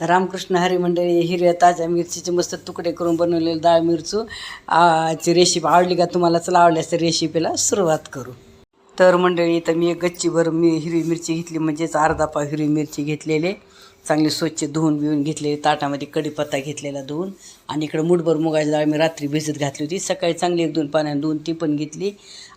तर रामकृष्ण हरी मंडळी, हिरव्या ताज्या मिरचीचे मस्त तुकडे करून बनवलेले डाळ मिरचू ची रेसिपी आवडली का तुम्हाला? चला, आवडल्यास तर रेसिपीला सुरुवात करू. तर मंडळी, तर मी एक गच्चीभर हिरवी मिरची घेतली, म्हणजेच अर्धा पाव हिरवी मिरची घेतलेले, चांगली स्वच्छ धुवून बिवून घेतलेली. ताटामध्ये कढीपत्ता घेतलेला धुवून, आणि इकडं मुठभर मुगाची डाळ मी रात्री भिजत घातली होती. सकाळी चांगली 1-2 पाण्याने धुवून ती पण घेतली,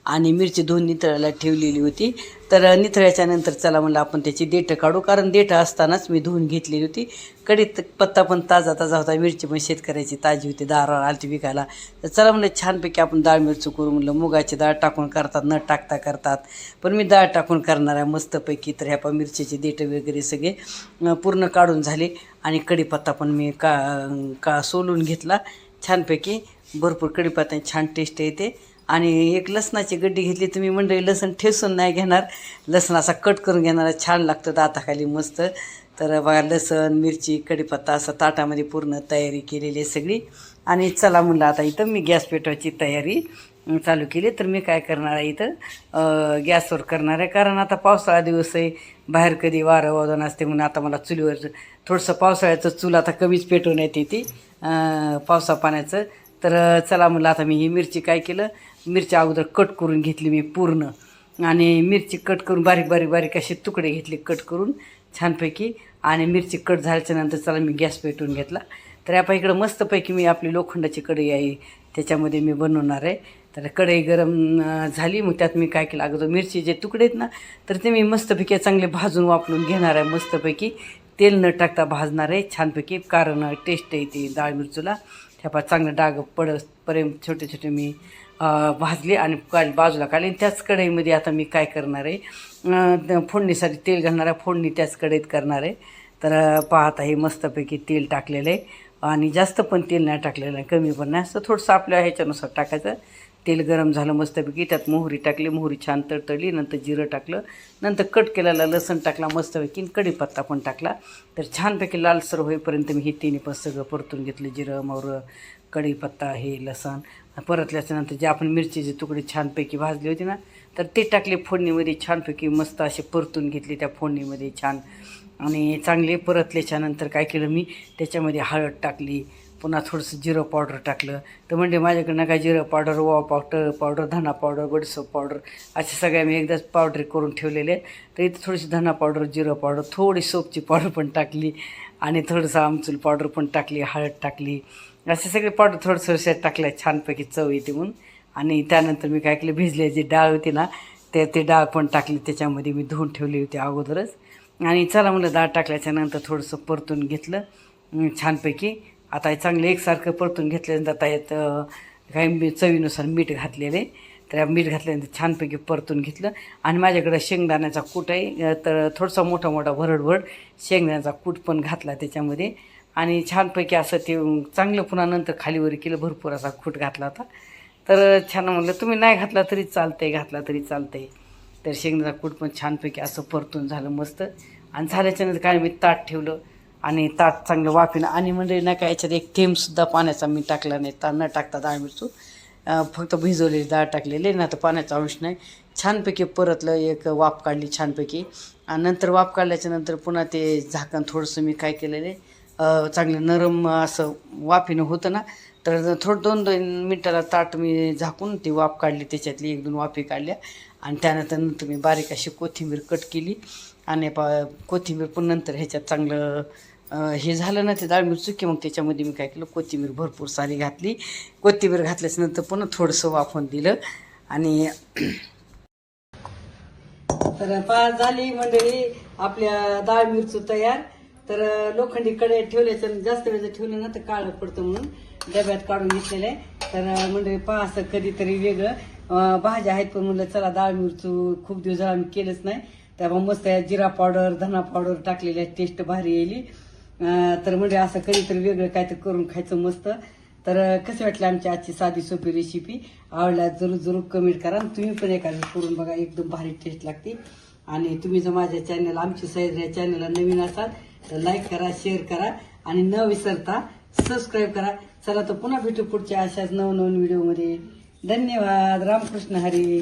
आणि मिरची धुवून निथळायला ठेवलेली होती. तर निथळ्याच्या नंतर चला म्हणलं आपण त्याची देठं काढू, कारण देठं असतानाच मी धुवून घेतलेली होती. कढीपत्ता पण ताजा ताजा होता, मिरची पण शेतकऱ्याची ताजी होती, दारावर आलती विकायला. तर चला म्हणलं छानपैकी आपण डाळ मिरची करू. म्हणलं मुगाची डाळ टाकून करतात, न टाकता करतात, पण मी डाळ टाकून करणार आहे मस्तपैकी. तर ह्या मिरचीचे देठं वगैरे सगळे पूर्ण काढून झाले, आणि कढीपत्ता पण मी का सोलून घेतला छानपैकी. भरपूर कढीपत्ता छान टेस्ट येते. आणि एक लसणाची गड्डी घेतली. तुम्ही मंडळी लसण ठेसून नाही घेणार, लसण असा कट करून घेणार, छान लागतं दाताखाली मस्त. तर बघा, लसण मिरची कढीपत्ता असं ताटामध्ये पूर्ण तयारी केलेली आहे सगळी. आणि चला म्हणलं आता इथं मी गॅस पेटवायची तयारी चालू केली. तर मी काय करणार आहे, इथं गॅसवर करणार आहे, कारण आता पावसाळा दिवस आहे, बाहेर कधी वारं वादन असते, म्हणून आता मला चुलीवर थोडंसं पावसाळ्याचं चूल आता कमीच पेटवण्यात येते पावसा पाण्याचं. तर चला म्हणलं आता मी ही मिरची काय केलं, मिरची अगोदर कट करून घेतली मी पूर्ण, आणि मिरची कट करून बारीक बारीक बारीक असे तुकडे घेतले कट करून छानपैकी. आणि मिरची कट झाल्याच्यानंतर चला मी गॅस पेटवून घेतला. तर आपण इकडं मस्तपैकी मी आपली लोखंडाची कढई आहे त्याच्यामध्ये मी बनवणार आहे. तर कढई गरम झाली, मग त्यात मी काय केलं, अगोदर मिरची जे तुकडे आहेत ना, तर ते मी मस्तपैकी चांगले भाजून वापरून घेणार आहे. मस्तपैकी तेल न टाकता भाजणार आहे छानपैकी, कारण टेस्ट येते डाळ मिरचूला. ह्या चांगलं डाग पडपर्यंत छोटे छोटे मी भाजले आणि बाजूला काढले. त्याच कढईमध्ये आता मी काय करणार आहे, फोडणीसाठी तेल घालणार आहे, फोडणी त्याच कढईत करणार आहे. तर पाहता हे मस्तपैकी तेल टाकलेलं आहे, आणि जास्त पण तेल नाही टाकलेलं आहे, कमी पण नाही, असं थोडंसं आपल्या ह्याच्यानुसार टाकायचं. तेल गरम झालं मस्तपैकी, त्यात मोहरी टाकली, मोहरी छान तडतडली, नंतर जिरं टाकलं, नंतर कट केलेला लसण टाकला मस्तपैकी, कढीपत्ता पण टाकला. तर छानपैकी लालसर होईपर्यंत मी हे तिन्ही पण सगळं परतून घेतलं, जिरं मोहरं कढीपत्ता हे लसण. परतल्याच्यानंतर जे आपण मिरचीचे तुकडे छानपैकी भाजले होते ना, तर ते टाकले फोडणीमध्ये छानपैकी, मस्त असे परतून घेतले त्या फोडणीमध्ये छान. आणि चांगले परतल्याच्यानंतर काय केलं मी, त्याच्यामध्ये हळद टाकली, पुन्हा थोडंसं जिरं पावडर टाकलं. तर म्हणजे माझ्याकडनं काय जिरं पावडर, ओवा पावडर, धना पावडर, बडीशेप पावडर असे सगळ्या मी एकदाच पावडर करून ठेवलेले आहेत. तर इथं थोडीशी धना पावडर, जिरं पावडर, थोडी सोपची पावडर पण टाकली, आणि थोडंसं आमचूर पावडर पण टाकली, हळद टाकली, असे सगळे पावडर थोडंसं टाकल्या छानपैकी चव येते म्हणून. आणि त्यानंतर मी काय केलं, भिजले जी डाळ होती ना, ते डाळ पण टाकली त्याच्यामध्ये, मी धुवून ठेवली होती अगोदरच. आणि चला म्हणलं डाळ टाकल्याच्यानंतर थोडंसं परतून घेतलं छानपैकी. आता हे चांगलं एकसारखं परतून घेतल्यानंतर आता यात काही चवीनुसार मीठ घातलेले. तर मीठ घातल्यानंतर छानपैकी परतून घेतलं. आणि माझ्याकडं शेंगदाण्याचा कूट आहे, तर थोडासा मोठा मोठा भरडभर शेंगदाण्याचा कूट पण घातला त्याच्यामध्ये. आणि छानपैकी असं ते चांगलं पुन्हा नंतर खालीवर केलं, भरपूर असा कूट घातला होता. तर छान म्हणलं, तुम्ही नाही घातला तरी चालतंय, घातला तरी चालतंय. तर शेंगदाण्याचा कूट पण छानपैकी असं परतून झालं मस्त. आणि झाल्याच्यानंतर काय मी ताट ठेवलं, आणि ताट चांगलं वाफीनं, आणि म्हणजे नाही का याच्यात एक थेंबसुद्धा पाण्याचा मी टाकला नाही, न टाकता डाळ मिरचू फक्त भिजवलेली डाळ टाकलेली ना, तर पाण्याचा अंश नाही. छानपैकी परतलं, एक वाफ काढली छानपैकी. आणि नंतर वाफ काढल्याच्यानंतर पुन्हा ते झाकण थोडंसं मी काय केलेलं आहे, चांगलं नरम असं वाफीनं होतं ना, तर थोडं 2-2 मिनटाला ताट मी झाकून ती वाफ काढली, त्याच्यातली 1-2 वाफी काढल्या. आणि त्यानंतर मी बारीक अशी कोथिंबीर कट केली, आणि कोथिंबीर पण नंतर ह्याच्यात चांगलं हे झालं ना ते डाळ मिरची, की मग त्याच्यामध्ये मी काय केलं, कोथिंबीर भरपूर सारी घातली. कोथिंबीर घातल्याच्यानंतर पुन्हा थोडंसं वाफवून दिलं. आणि तर झाली मंडळी आपल्या डाळ मिरची तयार. तर लोखंडी कढई ठेवल्याच्या जास्त वेळ ठेवलं ना तर काळं पडतं, म्हणून डब्यात काढून घेतलेलं आहे. तर मंडळी पहा, असं कधीतरी वेगळं भाज्या आहेत, पण म्हणलं चला डाळ मिरचू खूप दिवस झाला आम्ही केलंच नाही, त्यामुळे मस्त जिरा पावडर, धना पावडर टाकलेली आहे, टेस्ट भारी येईल. तर म्हणजे असं कधीतरी वेगळं काय तर करून खायचं मस्त. तर कसं वाटलं आमची आजची साधी सोपी रेसिपी? आवडल्यास जरूर कमेंट करा, तुम्ही पण एखादी करून बघा, एकदम भारी टेस्ट लागते. आणि तुम्ही जर माझ्या चॅनल, आमची सैर या चॅनलला नवीन असाल तर लाईक करा, शेअर करा, आणि न विसरता सबस्क्राईब करा. चला तर पुन्हा भेटू पुढच्या अशाच नवनवीन व्हिडिओमध्ये. धन्यवाद. रामकृष्ण हरी.